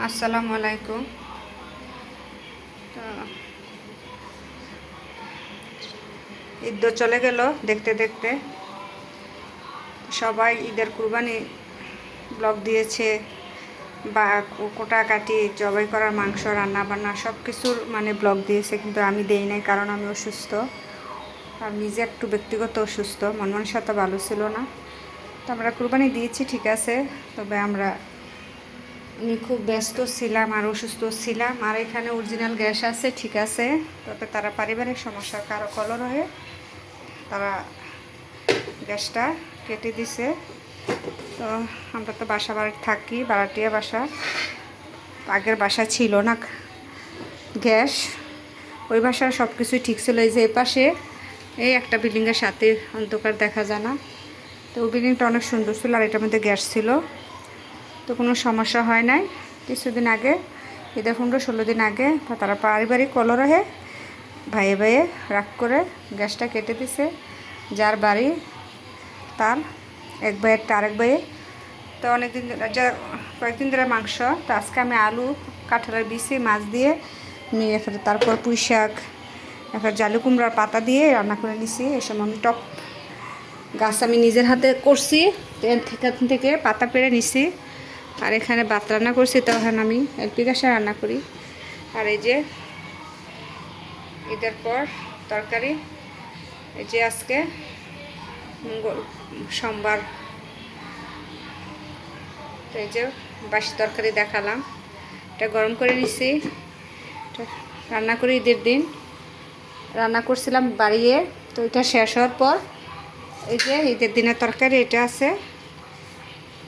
আসসালামু আলাইকুম। তো ঈদ তো চলে গেল দেখতে দেখতে। সবাই ঈদের কুরবানি ব্লগ দিয়েছে, বা কাটি জবাই করার মাংস রান্না বান্না সব কিছুর ব্লগ দিয়েছে, কিন্তু আমি দেই নাই, কারণ আমি অসুস্থ। আর নিজে একটু ব্যক্তিগত অসুস্থ, মন মানসিকতা ভালো ছিল না। তো আমরা কুরবানি দিয়েছি ঠিক আছে, তবে আমি খুব ব্যস্ত ছিলাম আর অসুস্থ ছিলাম। আর এখানে অরিজিনাল গ্যাস আছে ঠিক আছে, তবে তারা পারিবারিক সমস্যার কারো কলর হয়ে তারা গ্যাসটা কেটে দিছে। তো আমরা তো বাসা বাড়িতে থাকি, ভাড়াটিয়া বাসা। আগের বাসা ছিল না গ্যাস, ওই বাসায় সব কিছুই ঠিক ছিল। এই যে এই পাশে এই একটা বিল্ডিংয়ের সাথে অন্ধকার দেখা যায় না, তো ওই বিল্ডিংটা অনেক সুন্দর ছিল আর এটার মধ্যে গ্যাস ছিল, তো কোনো সমস্যা হয় নাই। কিছুদিন আগে, ঈদের 15-16 দিন আগে তারা পারিবারিক কলরহে ভাইয়ে ভাইয়ে রাগ করে গ্যাসটা কেটে দিছে। যার বাড়ি তার এক ভাইয়েরটা আরেক ভাইয়ে। তো অনেকদিন যা কয়েকদিন ধরে মাংস, তো আজকে আমি আলু, কাঁঠালের বিচি, মাছ দিয়ে নিয়ে তারপর পুঁই শাক, এরপর জালু কুমড়ার পাতা দিয়ে রান্না করে নিছি। এসব আমি টপ গাছ আমি নিজের হাতে করছি, এখান থেকে পাতা পেড়ে নিছি। আর এখানে ভাত রান্না করছি, তখন আমি এলপি গ্যাসে রান্না করি। আর এই যে ঈদের পর তরকারি, এই যে আজকে সোমবার, তো এই যে বাসি তরকারি দেখালাম, এটা গরম করে নিছি, রান্না করি। ঈদের দিন রান্না করছিলাম বাড়িয়ে, তো এটা শেষ হওয়ার পর এই যে ঈদের দিনের তরকারি এটা আছে,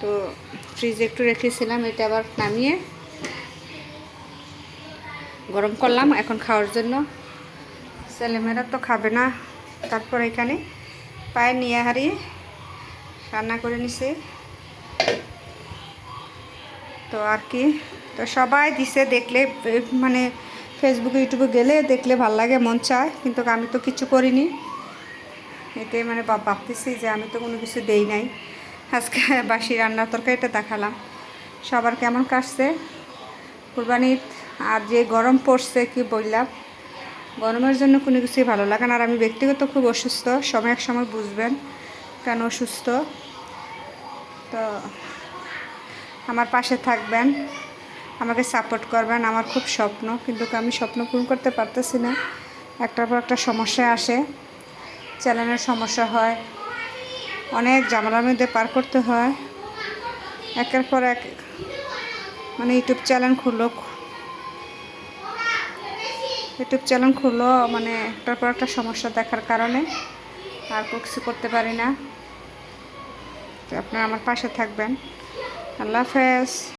তো ফ্রিজে একটু রেখেছিলাম, এটা আবার নামিয়ে গরম করলাম এখন খাওয়ার জন্য। ছেলেমেয়েরা তো খাবে না, তারপর এখানে পায়ে নিয়ে হারিয়ে রান্না করে নিছি। তো আর কি, তো সবাই দিছে, দেখলে ফেসবুকে ইউটিউবে গেলে দেখলে ভাল লাগে, মন চায়, কিন্তু আমি তো কিছু করিনি। এতে ভাবতেছি যে আমি তো কোনো কিছু দেই নাই। আজকে বাসি রান্নার তরকারিটা দেখালাম। সবার কেমন কাটছে কুরবানির? আর যে গরম পড়ছে কি বললাম, গরমের জন্য কোনো কিছুই ভালো লাগে না। আর আমি ব্যক্তিগত খুব অসুস্থ, সময় এক সময় বুঝবেন কেন অসুস্থ। তো আমার পাশে থাকবেন, আমাকে সাপোর্ট করবেন। আমার খুব স্বপ্ন, কিন্তু আমি স্বপ্ন পূরণ করতে পারতেছি না। একটার পর একটা সমস্যা আসে, চ্যানেলের সমস্যা হয়, অনেক ঝামেলার মধ্যে পার করতে হয়। একের পর এক ইউটিউব চ্যানেল খুললো একটার পর একটা সমস্যা দেখার কারণে আর কিছু করতে পারি না। তো আপনারা আমার পাশে থাকবেন। আল্লাহ হাফেজ।